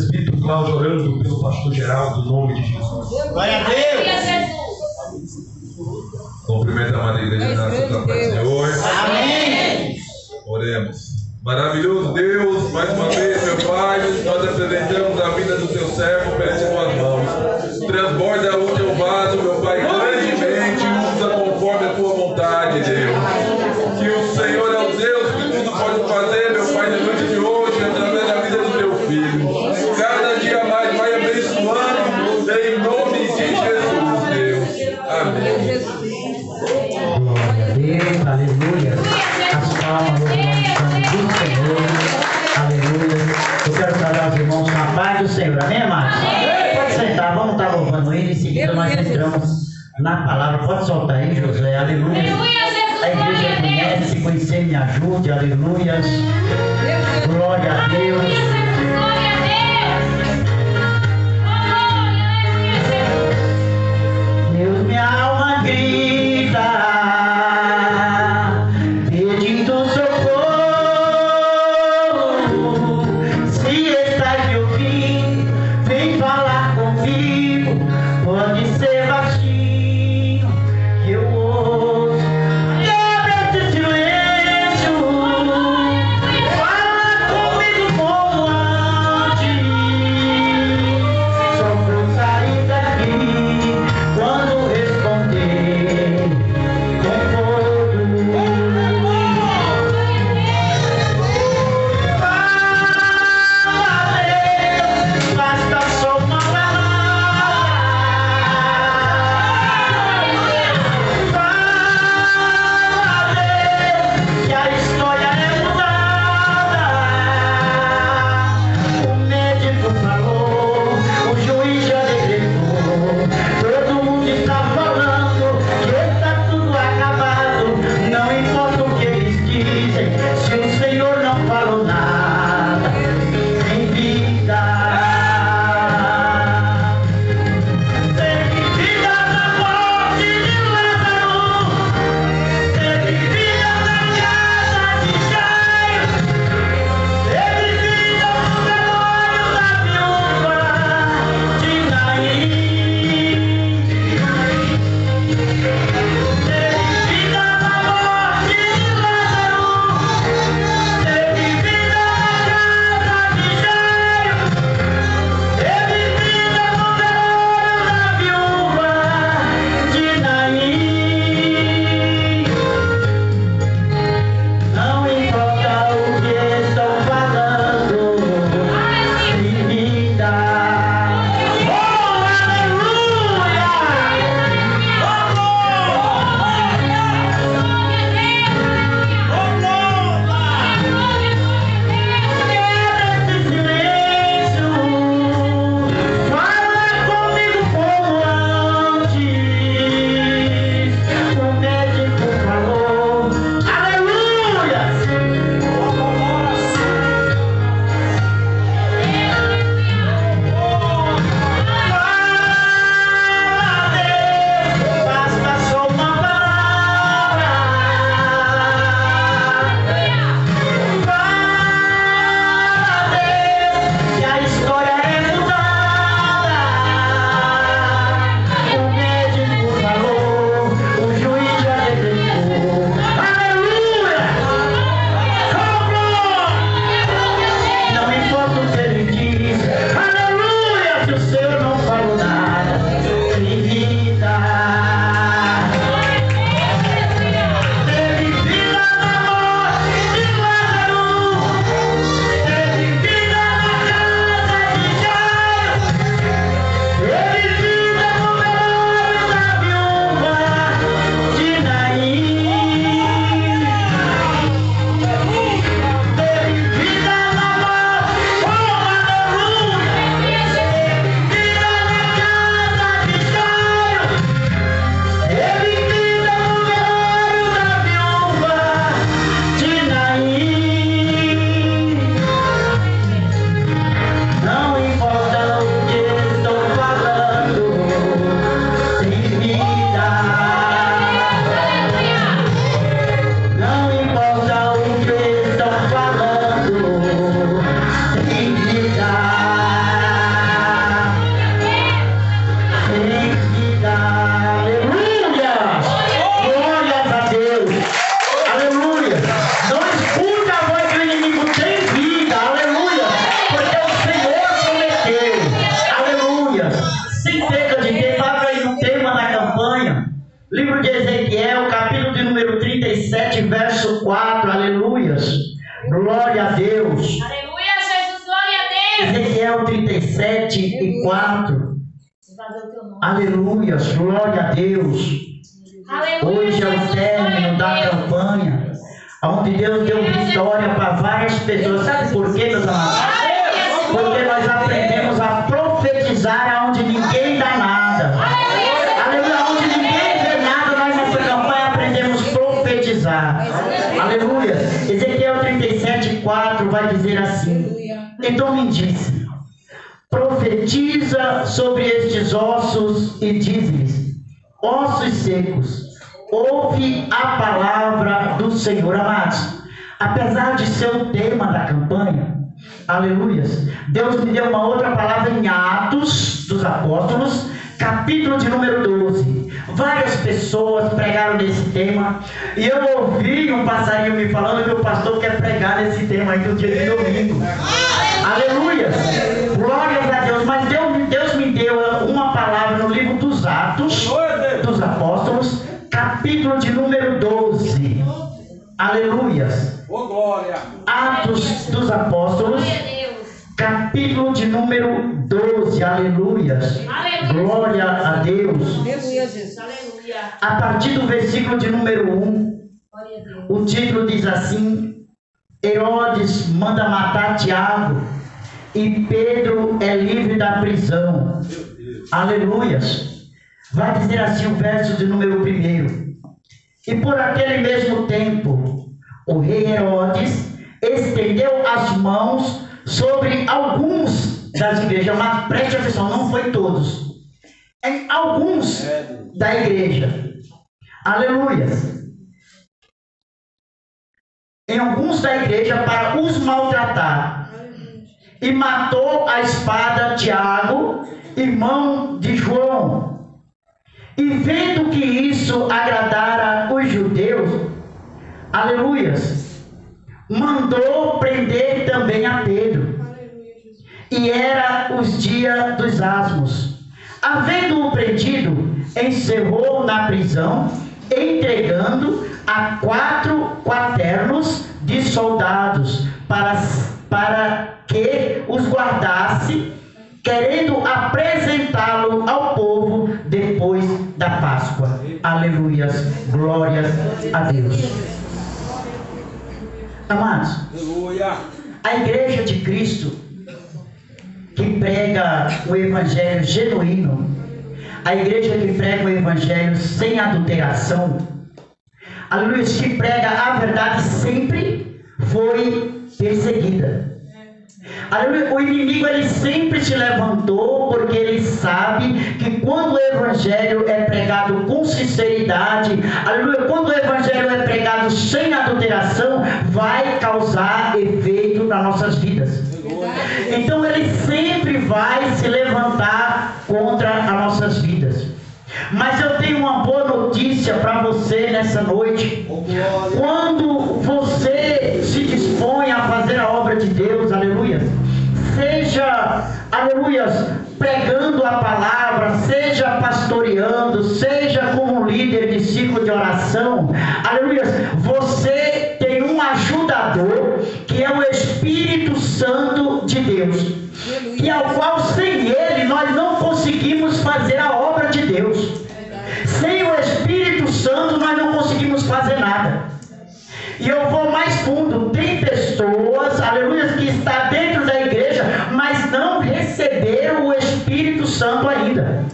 presbítero Cláudio orando pelo pastor Geraldo, no nome de Jesus. Glória a Deus. Cumprimento a amada igreja na Santa Paz do Senhor. Amém. Oremos. Maravilhoso Deus, mais uma vez, meu Pai, nós apresentamos a vida do teu servo perante tuas mãos. Transborda o teu vaso, meu Pai, grandemente, usa conforme a tua vontade, Deus. Que o Senhor é o Deus que tudo pode fazer, meu Pai, na noite de hoje, através da vida do teu filho. Cada dia mais vai abençoando, em nome de Jesus, Deus. Amém. Glória a Deus, aleluia. As palmas do Senhor, aleluia. Eu quero saudar aos irmãos com a paz do Senhor, amém, amados? Pode sentar, vamos estar louvando ele, em seguida nós entramos na palavra. Pode soltar aí, José, aleluia. A igreja conhece, se conhecer, me ajude, aleluia. Glória a Deus. Deus, minha alma grita, pedindo socorro. Se estás me ouvindo, vem falar comigo. Pode ser baixinho, que eu ouço. Quebra esse silêncio, fala Ezequiel, capítulo de número 37, verso 4. Aleluias. Glória a Deus. Aleluia, Jesus, glória a Deus. Ezequiel 37 e 4. Aleluias, glória a Deus. Aleluia, Hoje é o Jesus, término glória da a Deus. campanha, onde Deus deu vitória para várias pessoas. Sabe por quê, meus amados? Porque nós aprendemos a profetizar aonde ninguém dá nada. Aleluia, onde ninguém vê nada, nós nessa campanha aprendemos a profetizar. Aleluia. Ezequiel 37, 4 vai dizer assim: então me disse, profetiza sobre estes ossos e diz-lhes: ossos secos, ouve a palavra do Senhor. Amados, apesar de ser o tema da campanha, aleluias, Deus me deu uma outra palavra em Atos dos Apóstolos, capítulo de número 12. Várias pessoas pregaram nesse tema, e eu ouvi um passarinho me falando que o pastor quer pregar nesse tema aí no dia de domingo. Aleluia! Glórias a Deus. Mas Deus me deu uma palavra no livro dos Atos dos Apóstolos, capítulo de número 12. Aleluias. Atos dos Apóstolos, capítulo de número 12. Aleluias. Glória a Deus. A partir do versículo de número 1, o título diz assim: Herodes manda matar Tiago e Pedro é livre da prisão. Aleluias. Vai dizer assim o verso de número 1. E por aquele mesmo tempo, o rei Herodes estendeu as mãos sobre alguns das igrejas, mas preste atenção, não foi todos, em alguns da igreja. Aleluias. Em alguns da igreja para os maltratar, e matou a espada Tiago, irmão de João. E vendo que isso agradara os judeus, aleluias, mandou prender também a Pedro. E era os dias dos asmos. Havendo-o prendido, encerrou na prisão, entregando a 4 quaternos de soldados para que os guardasse, querendo apresentá-lo ao povo depois da Páscoa. Aleluias, glórias a Deus. Amados, a igreja de Cristo, que prega o evangelho genuíno, a igreja que prega o evangelho sem adulteração, aleluia, que prega a verdade, sempre foi perseguida. Aleluia. O inimigo, ele sempre se levantou, porque ele sabe que quando o evangelho é pregado com sinceridade, aleluia, quando o evangelho é pregado sem adulteração, vai causar efeito nas nossas vidas. Então ele sempre vai se levantar contra as nossas vidas. Mas eu tenho uma boa notícia para você nessa noite. Quando você se dispõe a fazer a obra de Deus, aleluia, seja, aleluia, pregando a palavra, seja pastoreando, seja como líder de ciclo de oração, aleluia, você tem um ajudador, que é o Espírito Santo de Deus, e ao qual sem ele nós não conseguimos fazer a obra de Deus. Sem o Espírito Santo nós não conseguimos fazer nada. E eu vou mais fundo: tem pessoas, aleluia, que estão dentro da igreja, mas não receberam o Espírito Santo ainda.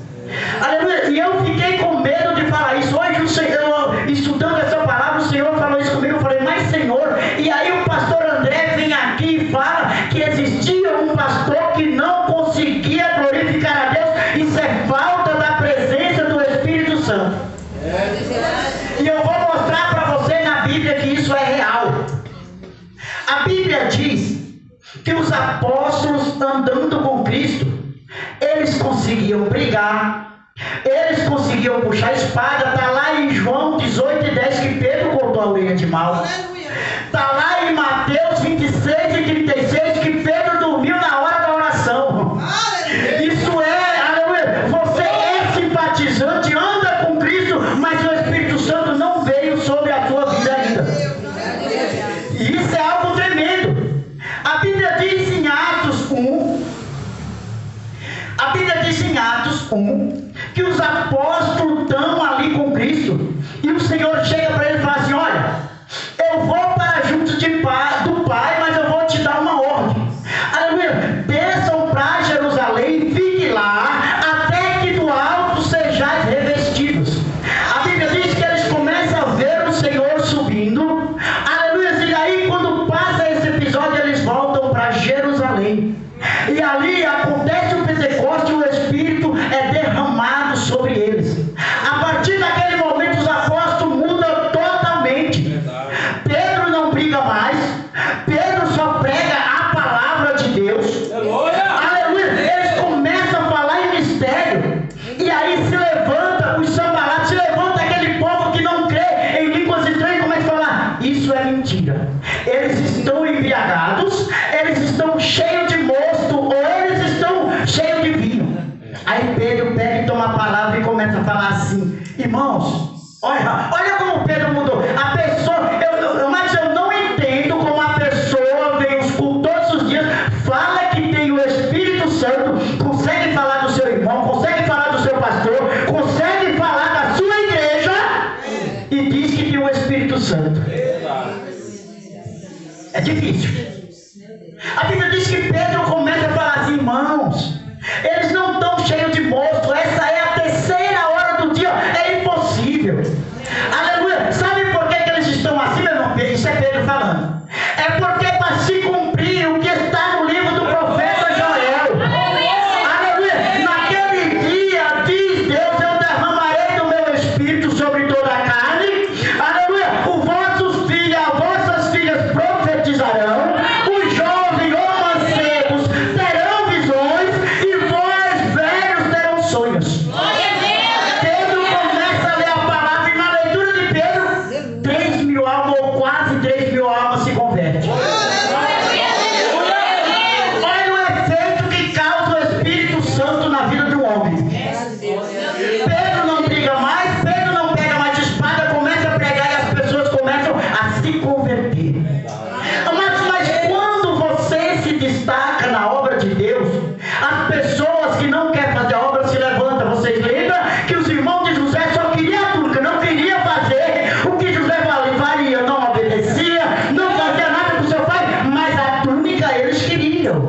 Aleluia. E eu fiquei com medo de falar isso. Hoje o Senhor, estudando essa palavra, o Senhor falou isso comigo. Eu falei: mas Senhor, e aí o pastor André vem aqui e fala que existia um pastor que não conseguia glorificar a Deus. Isso é falta da presença do Espírito Santo. E eu vou mostrar para você na Bíblia que isso é real. A Bíblia diz que os apóstolos, andando com Cristo, eles conseguiam brigar, eles conseguiam puxar a espada. Está lá em João 18:10 que Pedro cortou a orelha de Malco. Está lá em Mateus 26:36 que Pedro dormiu na hora da oração. Isso é, aleluia, você é simpatizante, anda com Cristo, mas o Espírito diz em Atos 1, que os apóstolos estão ali com Cristo, e o Senhor chega para ele e fala assim: olha, eu vou para junto do Pai, mas eu vou te dar uma ordem. Aleluia, desçam para Jerusalém, fiquem lá, até que do alto sejais revestidos. A Bíblia diz que eles começam a ver o Senhor subindo, aleluia, e aí quando passa esse episódio, eles voltam para Jerusalém, e ali acontece o Pentecostes, e o Espírito é derramado sobre eles. A partir daquele momento, os apóstolos mudam totalmente. Pedro não briga mais, Pedro só prega a palavra de Deus. Aleluia! Eles começam a falar em mistério, e aí se levanta os sambalados, se levanta aquele povo que não crê em línguas estranhas, e começa a falar: isso é mentira. Eles estão embriagados, eles estão cheios de mosto, ou eles estão cheios de vinho. Aí Pedro pega e toma a palavra e começa a falar assim: irmãos, olha como Pedro mudou. A pessoa, mas eu não entendo como a pessoa vem os cultos todos os dias, fala que tem o Espírito Santo, consegue falar do seu irmão, consegue falar do seu pastor, consegue falar da sua igreja, e diz que tem o Espírito Santo. É difícil. A Bíblia diz que Pedro começa a falar assim: irmãos, eles não estão cheios de mosto, essa é a terceira hora do dia, é impossível. Aleluia. Sabe por que eles estão assim, meu irmão? Isso é Pedro falando. É porque para se cumprir o que está no livro do profeta Joel. Aleluia. Naquele dia, diz Deus, eu derramarei do meu Espírito sobre toda a carne. Aleluia. Os vossos filhos, as vossas filhas profetizarão. Os jovens ou mancebos terão visões, e vós velhos terão sonhos. Pedro começa a ler a palavra, e na leitura de Pedro, 3.000 almas, ou quase 3.000 almas se convertem. Olha o efeito que causa o Espírito Santo na vida do homem. Pedro não briga mais, Pedro não pega mais de espada, começa a pregar, e as pessoas começam a se converter. Mas quando você se destaca na obra de Deus, as pessoas que não querem fazer a obra se levantam. Vocês lembram que os irmãos de José só queriam a túnica, não queriam fazer o que José faria, não obedecia, não fazia nada com seu pai, mas a túnica eles queriam.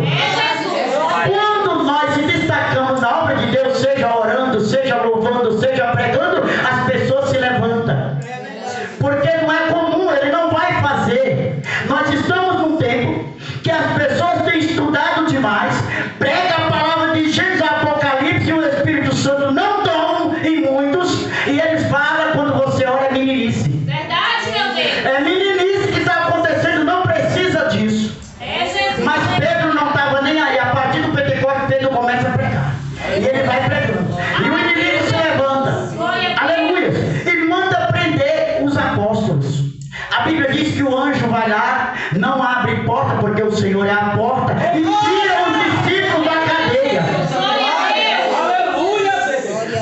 Quando nós se destacamos na obra de Deus, seja orando, seja louvando, seja pregando, as pessoas se levantam. Porque não é comum, ele não vai fazer. Nós estamos num tempo que as pessoas têm estudado demais, prega a palavra de Gênesis, Apocalipse, e o Espírito Santo não toma em muitos, e eles falam quando você ora é meninice. Verdade, meu Deus. É meninice que está acontecendo, não precisa disso. Mas Pedro não estava nem aí. A partir do Pentecostes, Pedro começa a pregar, e ele vai pregando, e o inimigo se levanta, aleluia, e manda prender os apóstolos. A Bíblia diz que o anjo vai lá, não abre porta, porque o Senhor é a porta, e tira os discípulos da cadeia.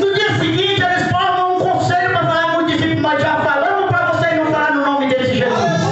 No dia seguinte, eles formam um conselho para falar com os discípulos: nós já falamos para vocês não falar no nome desse Jesus.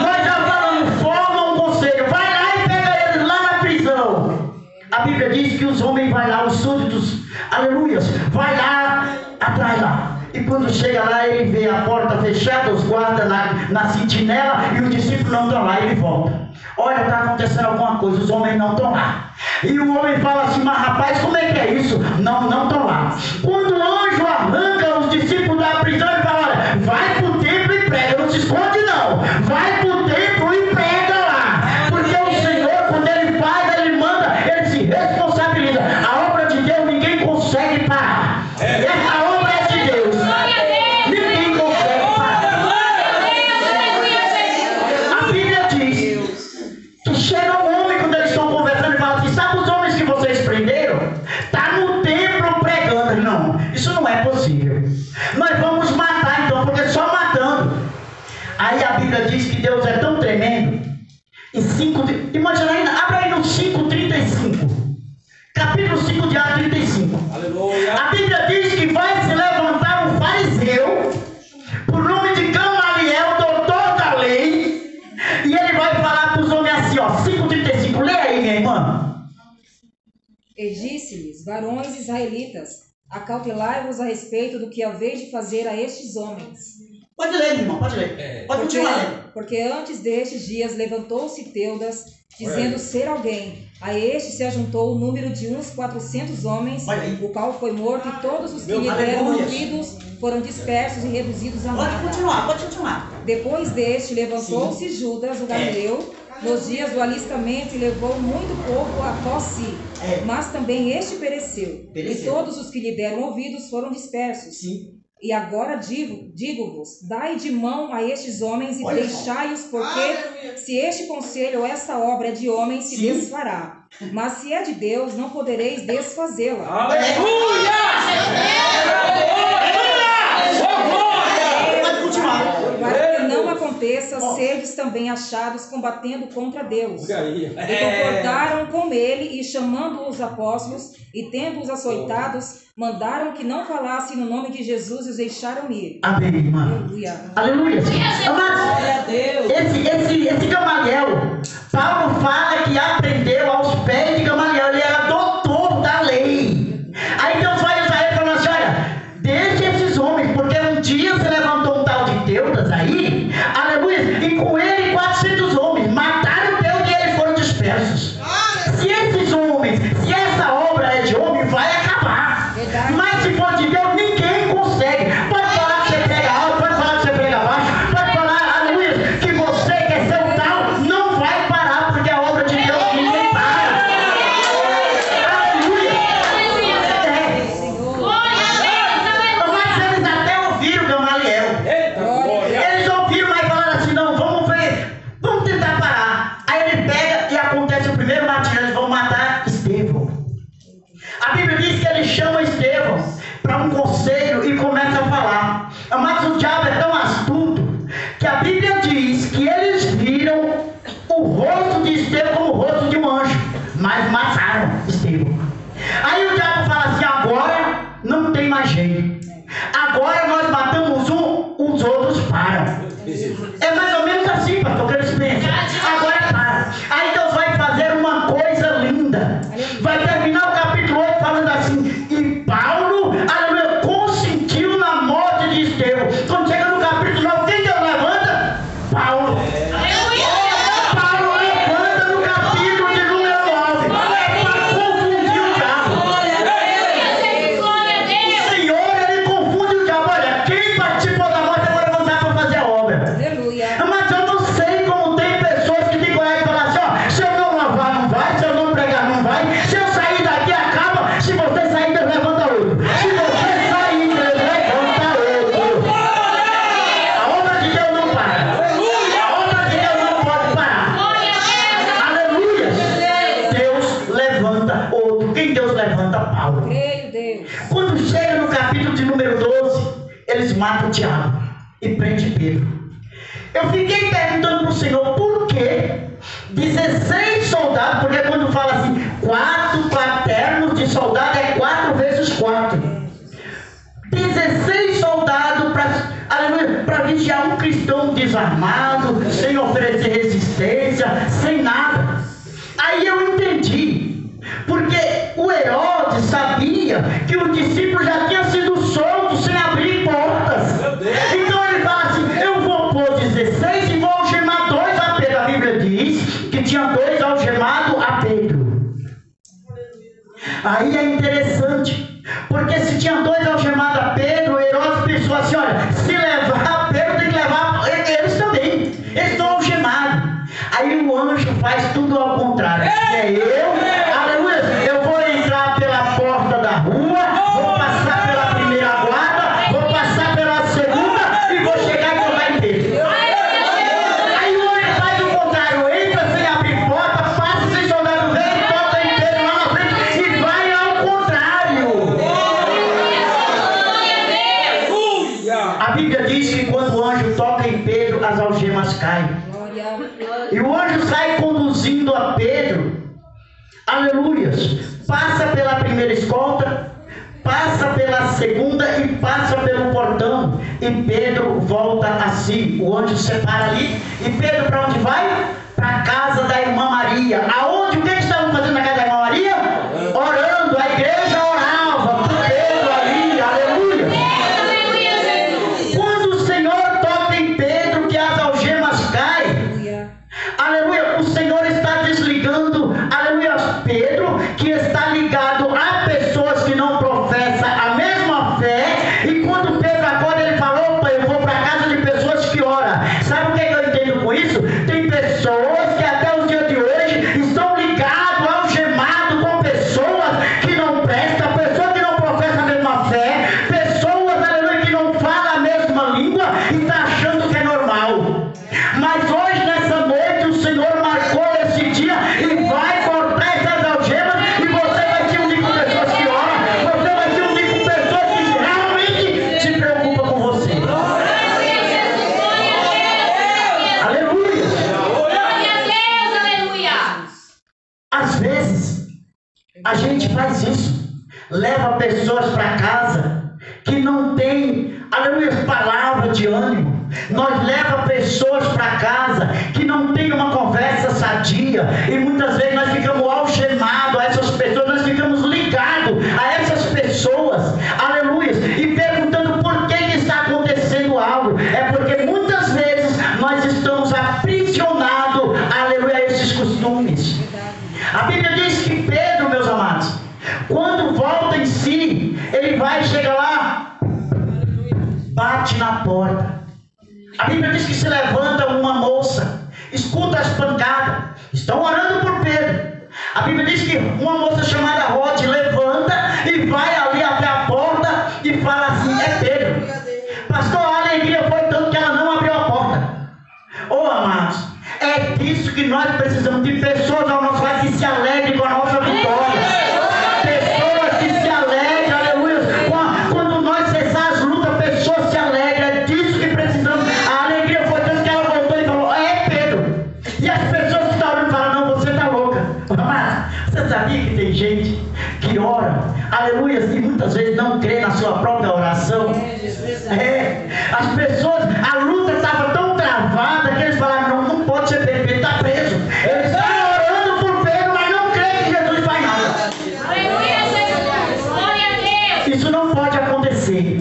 Nós já falamos, forma um conselho, vai lá e pega eles lá na prisão. A Bíblia diz que os homens vão lá, os súditos, aleluia, vai lá, atrás lá. E quando chega lá, ele vê a porta fechada, os guardas na sentinela, e os discípulos não estão lá. Ele volta: olha, está acontecendo alguma coisa, os homens não estão lá. E o homem fala assim: mas rapaz, como é que é isso? Não estão lá. Quando o anjo arranca os discípulos da prisão, ele fala: olha, vai para o templo e prega, não se esconde não, vai para o templo e prega lá. Porque o Senhor, quando ele faz, ele manda, ele se responsabiliza. A obra de Deus ninguém consegue parar. Essa obra é de Deus. Ninguém consegue parar. A Bíblia diz que chega um homem quando eles estão conversando e fala assim: sabe os homens que vocês prenderam? Está no templo pregando. Não, isso não é possível. Nós vamos matar então, porque só matando. Aí a Bíblia diz que Deus é tão tremendo. Imagina aí, abre aí no 5:35. Capítulo 5 de Atos 35. Aleluia. A Bíblia diz que vai se levantar um fariseu, por nome de Gamaliel, doutor da lei, e ele vai falar para os homens assim, ó, 5:35, E disse-lhes: varões israelitas, acautelai-vos a respeito do que haveis de fazer a estes homens. Pode ler, irmão, pode ler. Pode continuar lendo. Porque antes destes dias levantou-se Teudas, dizendo ser alguém. A este se ajuntou o número de uns 400 homens, o qual foi morto, e todos os que lhe deram ouvidos foram dispersos e reduzidos a nada. Pode continuar. Depois deste levantou-se Judas, o Galileu, nos dias do alistamento, e levou muito povo após si. Mas também este pereceu. E todos os que lhe deram ouvidos foram dispersos. Sim. E agora digo-vos, dai de mão a estes homens e deixai-os, porque se este conselho ou esta obra é de homens, se desfará. Mas se é de Deus, não podereis desfazê-la. Aleluia! Pode continuar. Para que não aconteça, sedes também achados combatendo contra Deus. E concordaram com ele, e chamando os apóstolos, e tendo-os açoitados, mandaram que não falassem no nome de Jesus e os deixaram ir. Amém, irmã. Aleluia. Aleluia. Amados, esse Gamaliel, Paulo fala que aprendeu aos pés de Gamaliel. Ele era doutor da lei. Aí Deus vai usar ele e fala assim: olha, deixe esses homens, porque um dia se levantou um tal de Teudas aí, aleluia, e com ele 400 homens mataram Deus e eles foram dispersos. Se esses homens, se essa obra é de homem, vai acabar. Mas se for de Deus, ninguém consegue. Pode falar que você prega alto, pode falar que você prega baixo, pode falar, aleluia, que você quer ser o tal, não vai parar, porque a obra de Deus ninguém para. Aleluia. Mas eles até ouviram Gamaliel. Eles ouviram, mas falaram assim: não, vamos ver, vamos tentar parar. Aí ele pega e acontece o primeiro martírio, eles vão matar Estevão. A Bíblia diz que ele chama Estevão para um conselho e começa a falar. Mas o diabo é tão astuto que a Bíblia diz que eles viram o rosto de Estevão como o rosto de um anjo, mas mataram Estevão. Aí o diabo fala assim: agora não tem mais jeito. Agora nós matamos um, os outros param. É mais ou menos assim, pastor, que eles pensam. Agora para. Aí Deus vai fazer uma coisa linda. Vai terminar o capítulo 8 falando assim: e Paulo, aleluia, consentiu na morte de Estevão. Quando chega no capítulo 9, quem Deus levanta? Paulo. Paulo levanta no capítulo de número 9 para confundir o diabo. O Senhor, ele confunde o diabo. Olha, quem participou da morte, eu vou levantar para fazer a obra. Aleluia. Mas eu não sei como tem pessoas que têm coragem de falar assim: ó, se eu não lavar, não vai, se eu não pregar, não vai, se eu sair daqui, acaba, se você sair, Deus levanta outro. Se você sair, Deus levanta outro. A obra de Deus não para. A obra de Deus não pode parar. Aleluia. Deus levanta outro. Quem Deus levanta? Paulo. Creio, Deus. Quando chega no capítulo de número 12, eles matam o diabo e prendem Pedro. Eu fiquei perguntando para o Senhor por que 16 soldados, porque quando fala assim, 4 quaternos de soldado é 4 vezes 4. 16 soldados para vigiar um cristão desarmado, sem oferecer resistência, sem nada. Aí eu entendi, porque o Herodes sabia que os discípulos já tinham sido soltos sem abrir portas. Então ele fala assim: eu vou pôr 16 e vou algemar 2 a Pedro. A Bíblia diz que tinha 2 algemados a Pedro. Aí é interessante, porque se tinha 2 algemados a Pedro, Herodes pensou assim: olha, se levar a Pedro, tem que levar eles também. Eles estão algemados. Aí o anjo faz tudo ao contrário. Aleluia, eu vou entrar pela porta da rua, vou passar pela primeira guarda, vou passar pela segunda e vou chegar e colocar em Pedro. Aí o anjo faz o contrário: entra sem abrir porta, passa sem soldado velho, toca em Pedro lá na frente e vai ao contrário. A Bíblia diz que quando o anjo toca em Pedro, as algemas caem. E o anjo sai conduzindo a Pedro, aleluias, passa pela primeira escolta, passa pela segunda e passa pelo portão, e Pedro volta a si. O anjo separa ali, e Pedro para onde vai? Para a casa da irmã Maria. Aonde? O que eles estavam fazendo na casa da irmã Maria? Orando. Às vezes, a gente faz isso. Leva pessoas para casa que não tem, aleluia, palavra de ânimo. Nós leva pessoas para casa que não tem uma conversa sadia. E muitas vezes nós ficamos algemados a essas pessoas. Nós ficamos ligados a essas pessoas, aleluia, e perguntando por que está acontecendo algo. É porque muitas vezes nós estamos aprisionados, aleluia, a esses costumes. A Bíblia diz que Pedro, meus amados, quando volta em si, ele vai, chega lá, bate na porta. A Bíblia diz que se levanta uma moça, escuta as pancadas, estão orando por Pedro. A Bíblia diz que uma moça chamada Rode levanta e vai ali até a porta e fala assim: é Pedro. Pastor, a alegria foi tanto que ela não abriu a porta. Oh, amados, é disso que nós precisamos, de pessoas ao nosso lado que se alegrem com a nossa vitória. Pessoas que se alegrem, aleluia. Quando nós cessar as lutas, pessoas se alegram. É disso que precisamos. A alegria foi tanto que ela voltou e falou: é Pedro. E as pessoas que estão orando falam: não, você está louca. Mas você sabia que tem gente que ora, aleluia, e muitas vezes não crê na sua própria oração? As pessoas, a luta estava tão travada que eles falaram: não pode ser Pedro, ele está preso. Eles estão orando por Pedro, mas não creem que Jesus faz nada. Aleluia, Jesus. Glória a Deus. Isso não pode acontecer.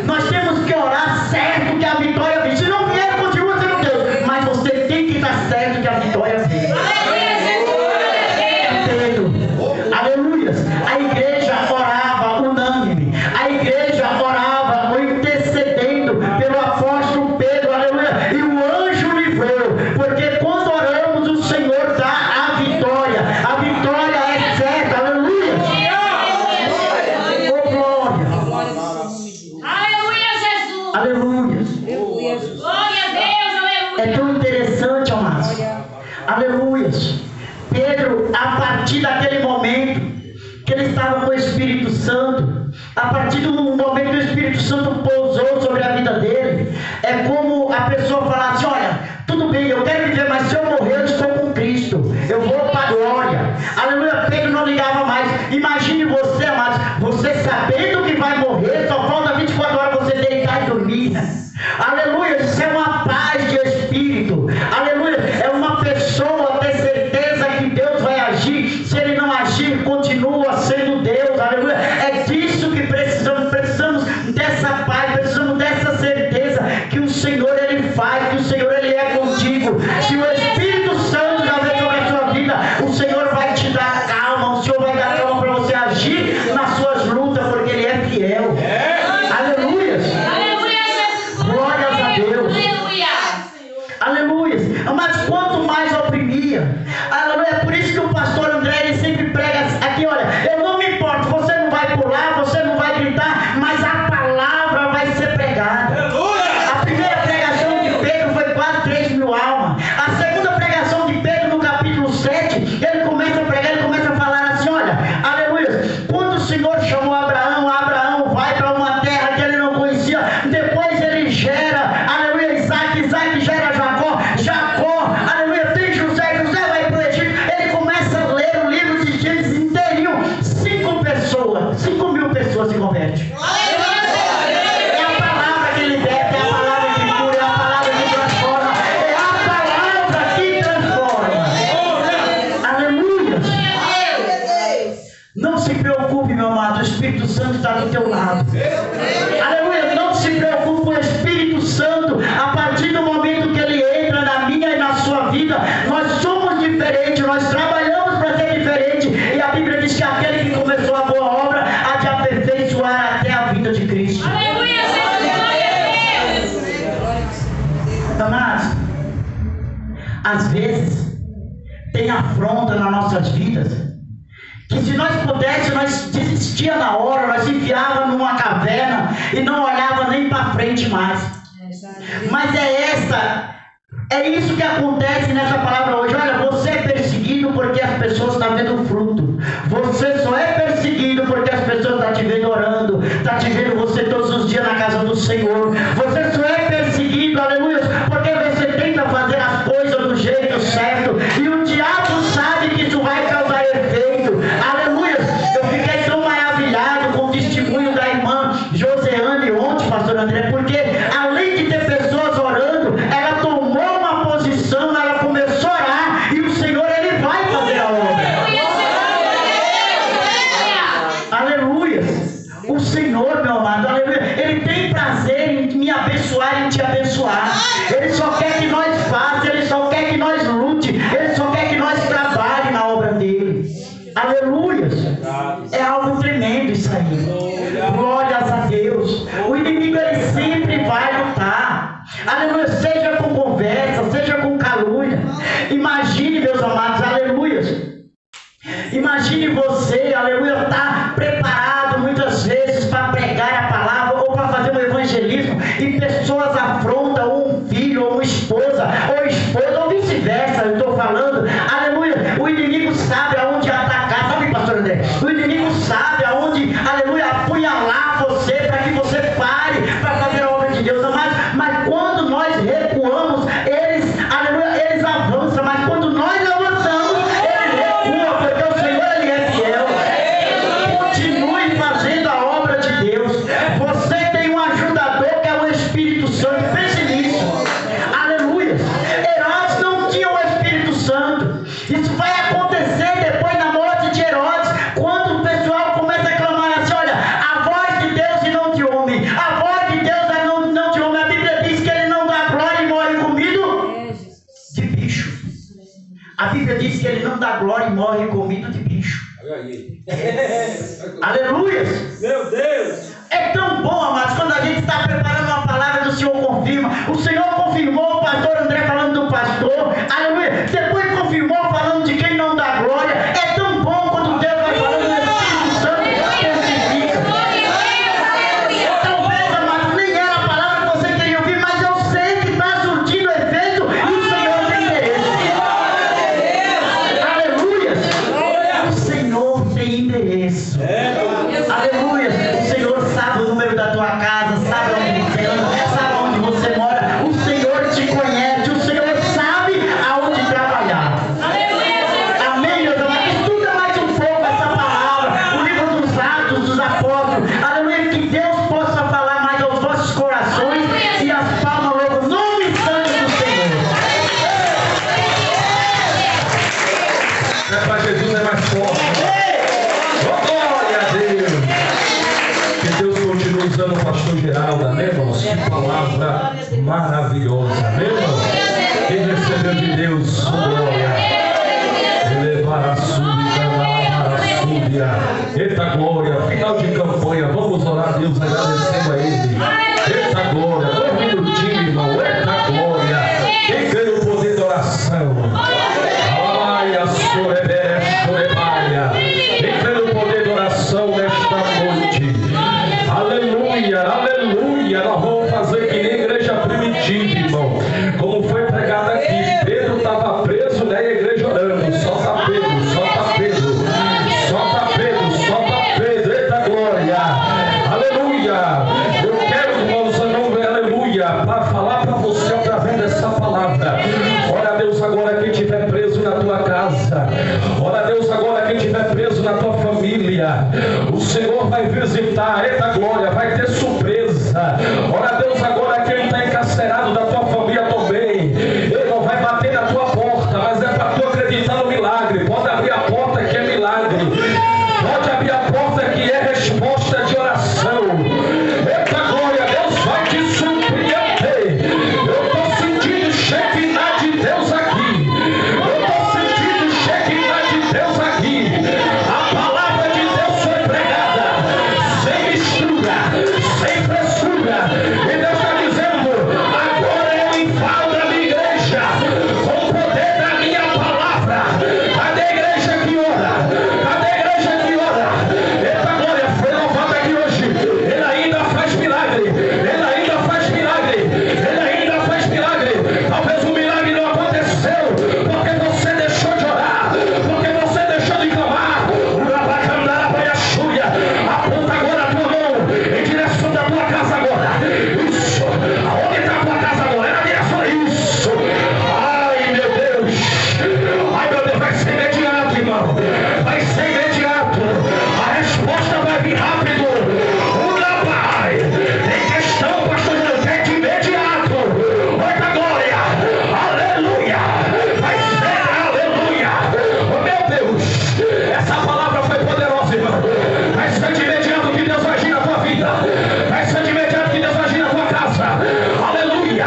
Nós temos que orar certo que a vitória vem. Se não vier, continua sendo Deus, mas você tem que estar certo que a vitória vem. Aleluia, Jesus. Glória a Deus. Pedro, aleluia. A igreja orava unânime. A igreja orava intercedendo pelo apóstolo Pedro, aleluia. E o anjo livrou, porque quando oramos, o Senhor dá a vitória. A vitória é certa, aleluia. Oh, glória. Aleluia, Jesus. Aleluia. Glória a Deus, É aleluia. tão interessante, amados. Aleluia. Pedro, a partir daquele momento que ele estava com o Espírito Santo, a partir do momento que o Espírito Santo pousou sobre a vida dele, é como a pessoa falar assim: olha, tudo bem, eu quero viver, mas se eu morrer, eu estou com Cristo, eu vou para a glória. Aleluia. Pedro não ligava mais. Imagine você, amados, você sabendo que vai morrer, só falta 24 horas você deitar e dormir. Aleluia. Isso é uma paz de espírito. Aleluia. É uma pessoa ter certeza que Deus vai agir. Se ele não agir, continua sendo Deus. Aleluia. É disso que precisamos. Precisamos dessa paz, precisamos dessa certeza que o Senhor ele faz, que o Senhor ele é contigo. Se o Espírito Santo já vem sobre a sua vida, o Senhor vai te dar calma. O Senhor vai dar calma para você agir nas suas lutas, porque ele é fiel. Aleluia. Aleluia, Jesus. Glórias a Deus. Aleluia. Aleluia. Mas quanto mais oprimia, aleluia. É por isso que o pastor André ele sempre prega aqui: olha, eu não me importo, você não vai pular, você não vai gritar, mas a palavra vai ser pregada. A primeira pregação de Pedro foi quase 3.000 almas. A segunda pregação de Pedro, no capítulo 7, ele começa a pregar, ele começa a falar assim: olha, aleluia, quando o Senhor chamou Abraão, Abraão vai para uma terra que ele não conhecia, depois ele gera, aleluia, Isaac gera Jacó, aleluia, tem José vai para o Egito. Ele começa a ler o livro de Gênesis inteirinho. 5.000 pessoas se convertem. É a palavra que liberta, é a palavra que cura, é a palavra que transforma, é a palavra que transforma. Aleluia. Não se preocupe, meu amado, o Espírito Santo está do teu lado. Aleluia. Não se preocupe com o Espírito Santo. A partir do momento que ele entra na minha e na sua vida, nós somos diferentes, nós trabalhamos para ser diferente. E a Bíblia diz que aquele que começou a boa obra há de aperfeiçoar até a vida de Cristo. Aleluia, Jesus. Glória a Deus. Amados, às vezes tem afronta nas nossas vidas que, se nós pudéssemos, nós desistia na hora, nós enfiava numa caverna e não olhava nem para frente mais. Mas é isso que acontece nessa palavra hoje. Olha, você é perseguido porque as pessoas estão vendo fruto. Você só é perseguido porque as pessoas estão te vendo orando, estão te vendo você todos os dias na casa do Senhor. Você só é perseguido, aleluia, porque você tenta fazer as coisas do jeito certo. E o diabo sabe que isso vai causar te abençoar. Ele só quer que nós façamos, Ele só quer que nós lute, Ele só quer que nós trabalhe na obra dele. Aleluia! É algo tremendo isso aí. Glórias a Deus. O inimigo, ele sempre vai lutar. Aleluia! Seja com conversa, seja com calúnia. Imagine, meus amados, aleluia. Imagine você, aleluia, estar preparado muitas vezes para pregar a palavra ou para fazer um evangelismo e pessoas afrontam um filho ou uma esposa ou vice-versa. Eu estou falando, aleluia. O inimigo sabe aonde atacar, sabe, pastor André? O inimigo sabe aonde, aleluia, apunhalar você para que você pare para fazer a obra de Deus. Mas quando nós recuamos, eles, aleluia, eles avançam, mas quando nós avançamos, eles recuam, porque o Senhor, Ele é fiel. Continue fazendo a obra de Deus. Você tem um ajudador que é o Espírito Santo. Pense nisso. Aleluia. Herodes não tinha o Espírito Santo. Isso vai acontecer depois da morte de Herodes, quando o pessoal começa a clamar assim: olha, a voz de Deus e não de homem. A voz de Deus e não de homem. A Bíblia diz que Ele não dá glória e morre comido de bicho. A Bíblia diz que Ele não dá glória e morre comido de bicho. Aleluia! Meu Deus! É tão bom, amados, quando a gente está preparando uma palavra do Senhor confirma. O Senhor confirmou o pastor André falando do pastor. Aleluia! Depois confirmou falando de quem não dá glória. É tão bom quando Deus vai falando do Espírito Santo e testifica. Talvez, amados, nem era a palavra que você queria ouvir, mas eu sei que está surtindo efeito e o Senhor tem interesse. Aleluia! O Senhor tem interesse. Aleluia! O Senhor sabe o número da tua casa, sabe onde você anda, sabe onde você mora. O Senhor te conhece, o Senhor sabe aonde trabalhar. Amém, meus amados? Estuda mais um pouco essa palavra, o livro dos Atos dos Apóstolos. Aleluia! Que Deus possa falar mais aos vossos corações e as palmas logo, nome santo do Senhor. É para Jesus, é mais forte. Oh, glória a Deus. Que Deus continue usando o pastor Geraldo, amém, irmãos? Que palavra maravilhosa, amém, irmãos? Quem recebeu de Deus, glória. Elevar a súbia, alabar a súbia. Eita glória, final de campanha. Vamos orar a Deus, agradecendo a Ele. Eita glória, 2 minutinhos, irmão. Eita glória. Quem ganha o poder da oração? Alaia, sorebere, sorebaia. Quem ganha o poder da oração nesta noite? Aleluia, aleluia. Nós vamos fazer que nem igreja primitiva, irmão. Como foi pregado aqui, Pedro estava preso, né? E a igreja orando. Solta Pedro, solta Pedro. Solta Pedro, solta Pedro. Eita glória. Aleluia. Eu quero, irmãos, aleluia, para falar para você através dessa palavra. Ora a Deus agora quem estiver preso na tua casa. Ora a Deus agora quem estiver preso na tua família. O Senhor vai visitar. Eita glória, vai ter surpresa. Ora a Deus agora quem está encarcerado da tua família também. Ele não vai bater na tua porta, mas é para tu acreditar no milagre. Pode abrir a porta que é milagre. Pode abrir a porta que é resposta de oração. Eita glória, Deus vai te surpreender. Eu estou sentindo Shekinah de Deus aqui. Eu estou sentindo Shekinah de Deus aqui. A palavra de Deus foi pregada sem mistura, sem frescura. E Deus está dizendo: agora eu invado a minha igreja com o poder da minha palavra. Cadê a igreja que ora? Cadê a igreja que ora? Eita glória, foi louvado aqui hoje. Ele ainda faz milagre. Ele ainda faz milagre. Ele ainda faz milagre. Talvez o milagre não aconteceu porque você deixou de orar, porque você deixou de clamar. Aponta agora a tua mão em direção da tua casa agora. Isso. Aonde está a tua casa agora? É na direção. Isso. Ai, meu Deus. Ai, meu Deus. Vai ser imediato, irmão. Vai ser imediato. A resposta vai vir rápido. Pai. Tem questão, pastor Deus, é de imediato. Muita glória. Aleluia. Vai ser aleluia. Oh, meu Deus. Essa palavra foi poderosa, irmão. Vai ser de imediato que Deus vai agir na tua vida. Vai ser de imediato que Deus vai agir na tua casa. Aleluia.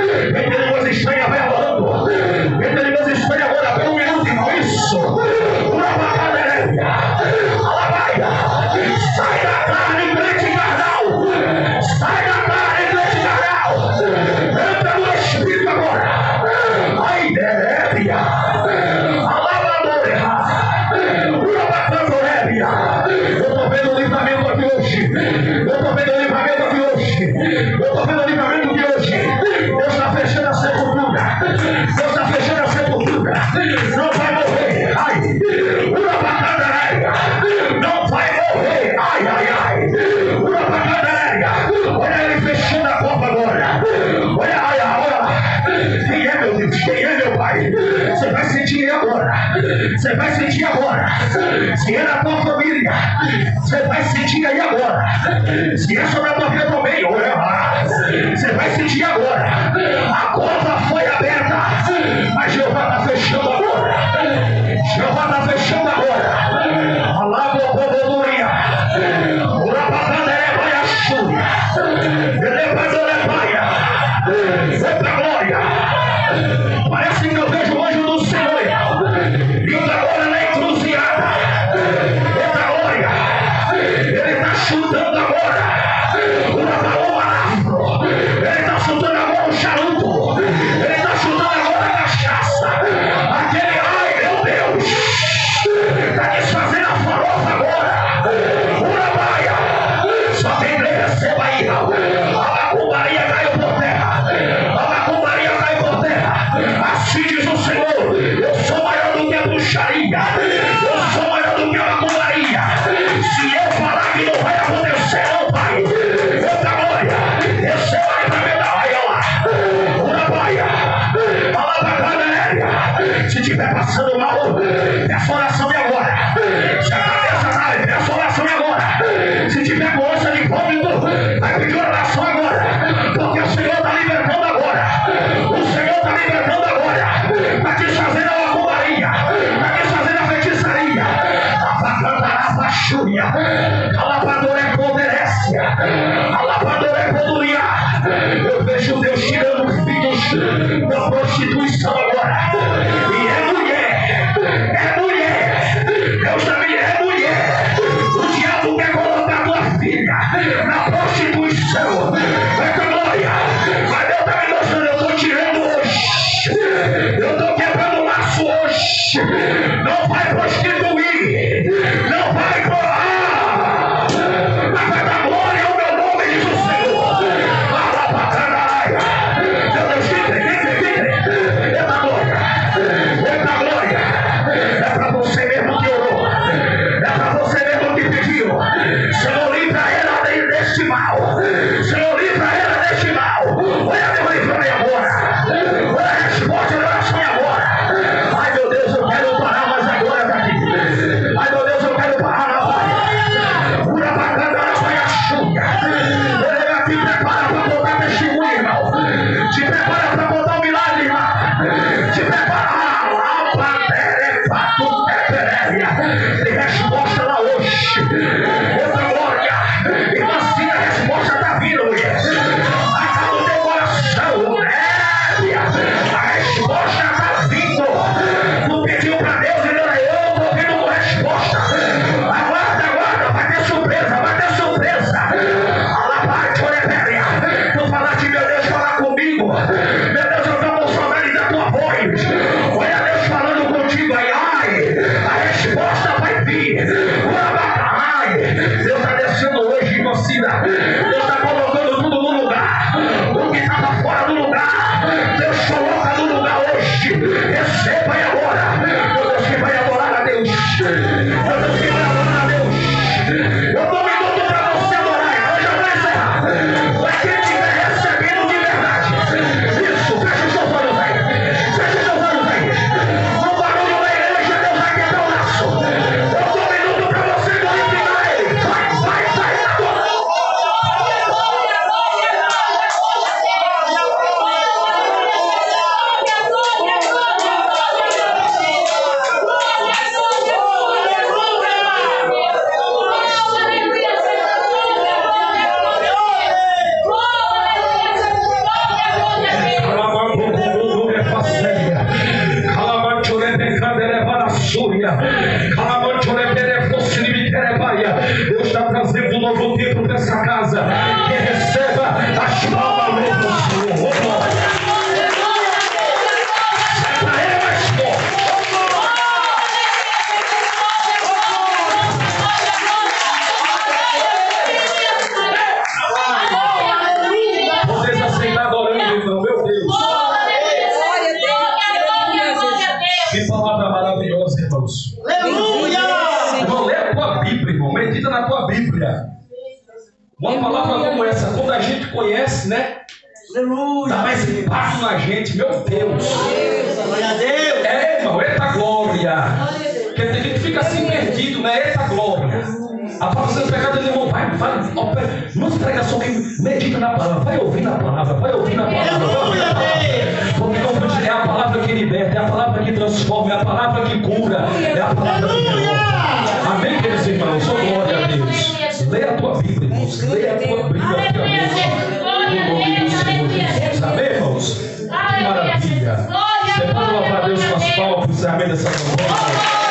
Entre coisa estranha, vai adorando. Entre coisa estranha agora, pelo um minuto, irmão. Isso. Alabaia. Sai da carne, crente carnal. Sai da carne, crente carnal. Entra no Espírito agora. Ai, Débia. Alabaia. Eu estou vendo o livramento aqui hoje. Eu estou vendo o livramento aqui hoje. Eu estou vendo o livramento aqui hoje. Deus está fechando a sepultura. Deus está fechando a sepultura. Não vai morrer. Ai. Não vai morrer. Ai, ai, ai. Olha ele fechando a porta agora. Olha, olha, olha. Quem é, meu Deus? Quem é, meu Pai? Você vai sentir agora. Você vai sentir agora. Se é na tua família, você vai sentir aí agora. Se é sobre a tua vida também, você vai sentir agora. A porta foi aberta, mas Jeová está fechando agora. Jeová está fechando agora. Alaba o povo do Ria. O Rabadanere vai a Chúria. Elevador vai. Foi pra glória. Parece que eu vejo o anjo do Senhor. Indo agora na encruzilhada. Eita glória. Ele está chutando agora. Ele está chutando agora o charuto. Ele está chutando agora a cachaça. Aquele, ai meu Deus. Está desfazendo a farofa agora. Urabaia. Só tem que receba aí. A macumbaria caiu por terra. A macumbaria caiu por terra. Assim diz o Senhor. Eu sou maior do que a bruxaria. Eu sou maior do que a macumbaria. Se eu falar que não vai acontecer, não vai. Outra glória. Receba aí pra mim. Olha lá. Urabaia. Fala pra galera. Se tiver passando mal, peça oração e agora. Se a cabeça tá, peça oração e agora. Se tiver com ânsia de vômito, vai pedir oração agora. Porque o Senhor está libertando agora. O Senhor está libertando agora. Está desfazendo a macumbaria. Está desfazendo a feitiçaria. A vacanta na fachúria. A lavadora é poderécia. A lavadora é poduria. Eu vejo Deus tirando filhos da prostituição agora. E é mulher. É mulher. Deus também é mulher. O diabo quer colocar tua filha na prostituição. Vai com glória. Mas Deus está me mostrando. Eu estou tirando hoje. Eu estou quebrando o laço hoje. Não vai prostituir. Não vai colar. Mas vai dar glória ao meu nome, diz o Senhor. Meu Deus, fique. Eita glória. Eita glória. É para você mesmo que orou. É para você mesmo que pediu. Senhor, livra ela deste mal. Senhor, livra ela deste mal. Olha meu livramento agora. Olha a resposta da oração agora. Ai meu Deus, eu quero parar, mas agora tá aqui. Ai meu Deus, eu quero parar na praia. Pura bacana, ela vai a chuva. Ele te prepara para contar testemunho, irmão. Te prepara para contar um milagre, irmão. Te prepara. Tem resposta lá hoje. Outra glória. E assim a resposta está vindo, mulher. Vai estar no teu coração, né? a gente conhece, né? Dá mais impacto na gente, meu Deus. Glória a Deus. É, irmão, eita glória. Porque tem gente que fica assim perdido, né? Eita glória. A palavra sendo pregada, irmão, vai, não se prega só quem medita na palavra, vai ouvir na palavra, vai ouvir na palavra, vai ouvir na palavra. Porque como é a palavra que liberta, é a palavra que transforma, é a palavra que cura, é a palavra que renova. Amém, queridos irmãos? Oh, glória a Deus. Leia a tua Bíblia, irmãos. Leia a tua Bíblia, no nome do Senhor Jesus. Amém, irmãos? Que maravilha. Você pode louvar a Deus com as palmas para o encerramento dessa campanha.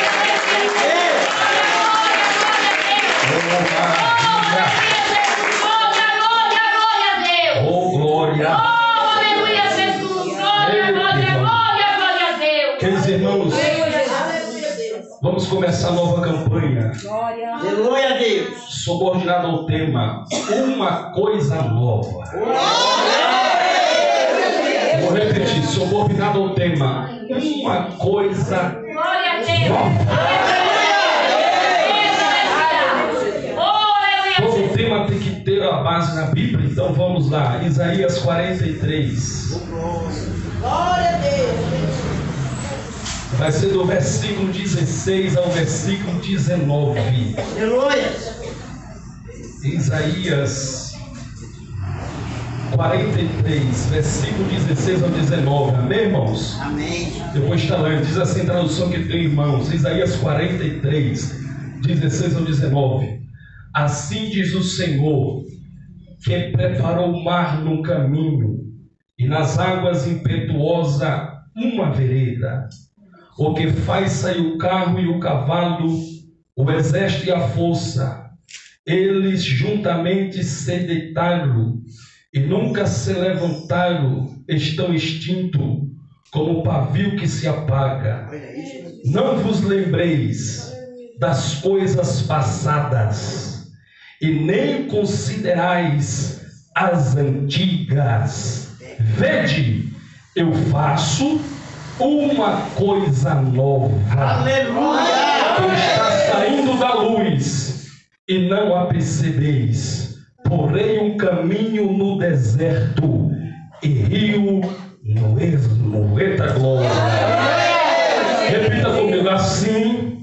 Oh, glória! Oh, aleluia, Jesus! Glória, glória, glória a Deus! Queridos irmãos, vamos começar a nova campanha. Glória a Deus. Subordinado ao tema Uma Coisa Nova. Vou repetir, subordinado ao tema Uma Coisa Glória a Deus! Nova. Todo tema tem que ter a base na Bíblia, então vamos lá. Isaías 43. Glória a Deus. Vai ser do versículo 16 ao versículo 19. Aleluia. Isaías 43, versículo 16 ao 19. Amém, irmãos? Amém. Depois está lá, diz assim a tradução que tem, irmãos. Isaías 43, 16 ao 19. Assim diz o Senhor, que preparou o mar num caminho, e nas águas impetuosa uma vereda. O que faz sair o carro e o cavalo, o exército e a força. Eles juntamente se deitaram e nunca se levantaram, estão extintos, como o pavio que se apaga. Não vos lembreis das coisas passadas, e nem considerais as antigas. Vede, eu faço uma coisa nova. Aleluia! Está saindo da luz e não a percebeis. Porém um caminho no deserto e rio no ermo. Eita glória! Repita comigo, assim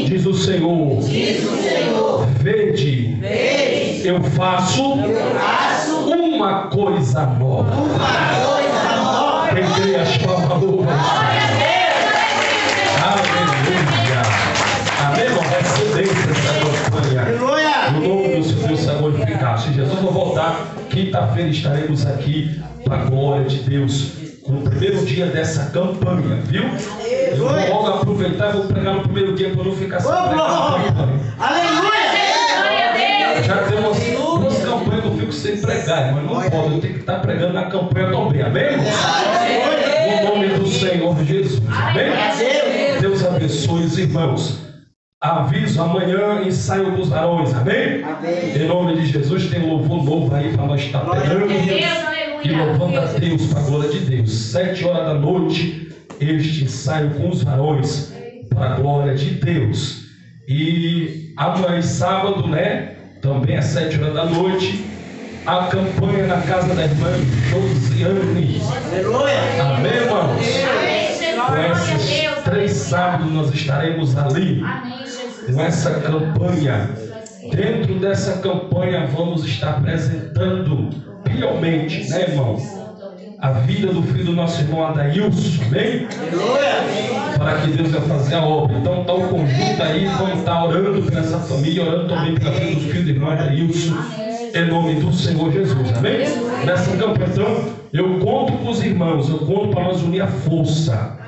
diz o Senhor. Vede, eu faço uma coisa nova. Quem crê as palavras. Aleluia. Amém, irmão? Recebemos essa campanha. No nome do Senhor, Deus glorificado. Se Jesus não voltar, quinta-feira estaremos aqui para a glória de Deus, com o primeiro dia dessa campanha, viu? Eu vou logo aproveitar e vou pregar no primeiro dia para não ficar sem pregar na campanha. Aleluia! Já tem umas duas campanhas que eu fico sem pregar, mas não pode, eu tenho que estar pregando na campanha também, amém, irmãos? No nome do Senhor Jesus, amém? Deus abençoe os irmãos. Aviso, amanhã ensaio dos varões, amém? Em nome de Jesus, tem um louvor novo aí para nós estar pregando e louvando a Deus para a glória de Deus. 7 horas da noite, este ensaio com os varões para a glória de Deus. E amanhã, sábado, né? Também às 7 horas da noite, a campanha na casa da irmã Josiane. Amém, irmãos? Com esses 3 sábados nós estaremos ali com essa campanha. Dentro dessa campanha vamos estar apresentando piamente, né, irmão, a vida do filho do nosso irmão Adailson, amém? Para que Deus vai fazer a obra. Então está o conjunto aí, vamos estar orando por essa família, orando também pela vida do filho do irmão Adailson, em nome do Senhor Jesus, amém? Nessa campanha, então, eu conto com os irmãos, eu conto para nós unir a força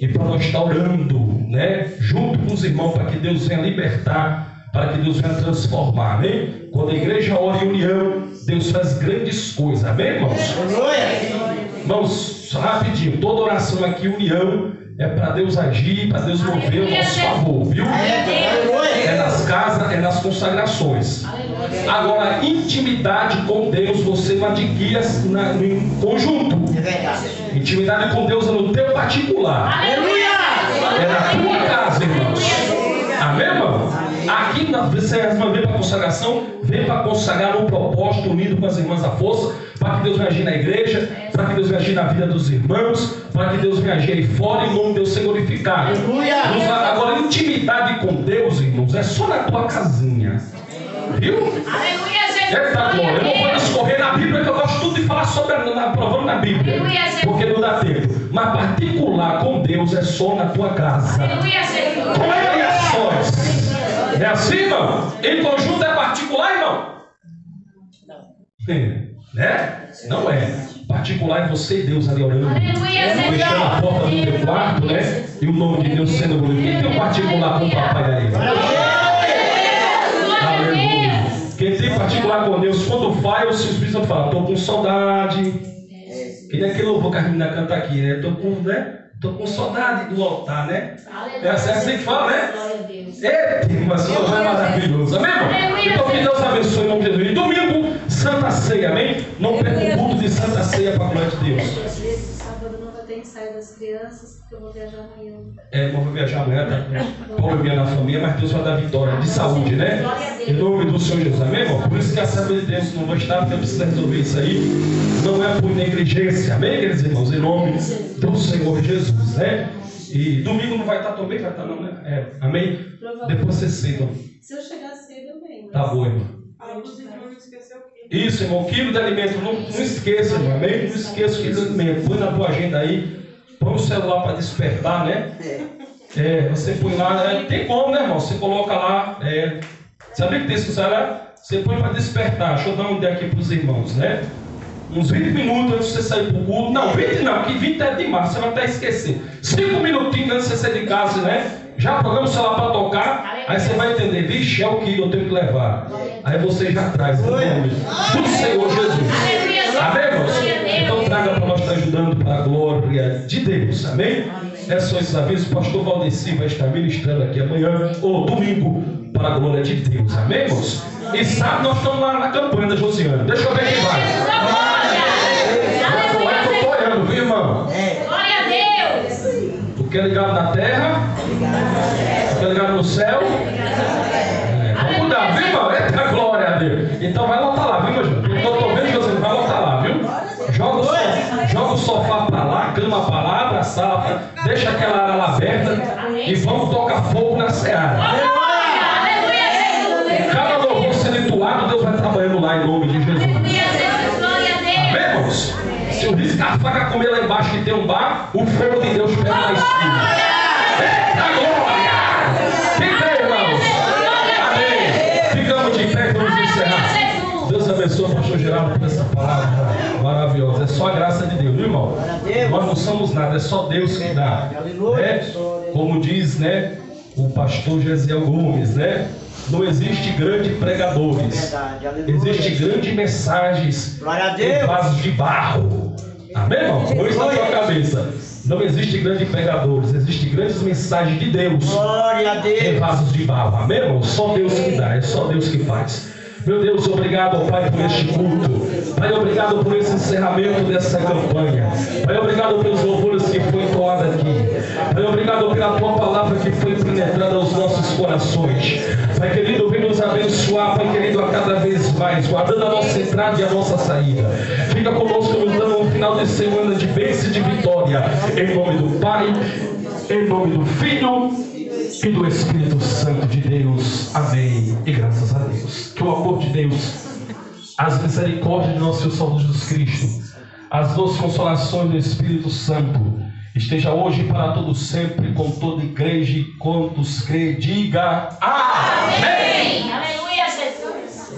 e para nós estar orando, né, junto com os irmãos, para que Deus venha libertar, para que Deus venha transformar, amém? Quando a igreja ora em união, Deus faz grandes coisas, amém, irmãos? Irmãos, só rapidinho, toda oração aqui, união, é para Deus agir, para Deus mover o nosso favor, viu? É nas casas, é nas consagrações. Agora, intimidade com Deus você não adquire em conjunto. Intimidade com Deus é no teu particular. É na tua casa, irmãos. Amém, irmão? Aqui você vem para a consagração, vem para consagrar um propósito unido com as irmãs da força, para que Deus venha agir na igreja, para que Deus venha agir na vida dos irmãos, para que Deus venha agir aí fora e o nome de Deus ser glorificado. Agora, intimidade com Deus, irmãos, é só na tua casinha. Viu? Eita glória, eu não vou discorrer na Bíblia, que eu gosto tudo de falar sobre provando na Bíblia, porque não dá tempo. Mas particular com Deus é só na tua casa. Com Ele é só. É assim, irmão? Em conjunto é particular, irmão? Né? Não é. Particular é você e Deus ali orando, fechando a porta do teu quarto, né? E o nome de Deus sendo glorificado. Quem tem um particular com o papai aí? Aleluia. Quem tem particular com Deus, quando vai, os espíritos falam, estou com saudade. Que nem aquele louvor que a menina canta aqui, né? Estou com saudade do altar, né? É assim que fala, né? Eita, mas o louvor é maravilhoso, amém, irmão? Então que Deus abençoe em nome de Jesus. E domingo, Santa Ceia, amém? Não perca o culto de Santa Ceia para a glória de Deus. Às vezes, sábado não vai ter ensaio das crianças, porque eu vou viajar amanhã. Não vou viajar amanhã, tá? Probleminha na família, mas Deus vai dar vitória de saúde, né? Em nome do Senhor Jesus, amém, irmão? Por isso que a Assembleia de Deus não vai estar, porque precisa resolver isso aí. Não é por negligência, amém, queridos irmãos? Em nome do Senhor Jesus, né? E domingo não vai estar também, vai estar não, né? Amém? Depois vocês cedam. Se eu chegar cedo, eu venho. Tá bom, irmão. Isso, irmão, quilo de alimento, não esqueça, irmão, amém? Não esqueça o quilo de alimento. Põe na tua agenda aí, põe o celular para despertar, né? Você põe lá, tem como, né, irmão? Você coloca lá, sabia que tem esse celular? Você põe para despertar. Deixa eu dar uma ideia aqui para os irmãos, né? Uns 20 minutos antes de você sair para o culto. Não, 20 não, porque 20 é demais, você vai até esquecer. 5 minutinhos antes de você sair de casa, né? Já programa o celular para tocar, aí você vai entender, vixe, é o que eu tenho que levar. Aí você já traz o nome do Senhor Jesus. Amém, irmãos? Então traga para nós estar ajudando para a glória de Deus. Amém? Esses são esses avisos. O pastor Valdeci vai estar ministrando aqui amanhã, ou domingo, para a glória de Deus. Amém, irmãos? E sabe, nós estamos lá na campanha da Josiane. Deixa eu ver quem vai. Eu estou olhando, viu, irmão? Glória a Deus. Tu quer ligado na terra? Tu quer ligado no céu? Vamos mudar, viu, irmão? Eita glória a Deus. Então vai lotar lá, viu, meu irmão? Eu estou vendo que você vai lotar lá, viu? Joga o sofá para lá, cama para lá, para a sala, deixa aquela área lá aberta e vamos tocar fogo na seara. Cada louvor sendo entoado, Deus vai trabalhando lá em nome de Jesus. Amém, irmãos? Se o risco a faca comer lá embaixo que tem um bar, o fogo de Deus pega lá em cima. Eita glória! Quem crê, irmãos? Amém. Ficamos de pé, vamos encerrar. Deus abençoe o pastor Geraldo por essa palavra maravilhosa. É só a graça de Deus, viu, irmão? Nós não somos nada, é só Deus que dá. Como diz, né, o pastor Gesiel Gomes, né? Não existe grandes pregadores, existe grandes mensagens em vasos de barro. Amém, irmão? Põe isso na tua cabeça. Não existe grandes pregadores, existe grandes mensagens de Deus em vasos de barro. Amém, irmão? Só Deus que dá, é só Deus que faz. Meu Deus, obrigado, ó Pai, por este culto. Pai, obrigado por esse encerramento dessa campanha. Pai, obrigado pelos louvores que foi entoado aqui. Pai, obrigado pela tua palavra que foi penetrada aos nossos corações. Pai querido, vem nos abençoar, Pai querido, a cada vez mais, guardando a nossa entrada e a nossa saída. Fica conosco, nos dando um final de semana de bênção e de vitória. Em nome do Pai, em nome do Filho e do Espírito Santo de Deus. Amém. E graças a Deus. Que o amor de Deus, as misericórdias de nosso Senhor Salvador Jesus Cristo, as doces consolações do Espírito Santo, esteja hoje e para todo sempre com toda a igreja e quantos crê, diga amém. Aleluia, Jesus.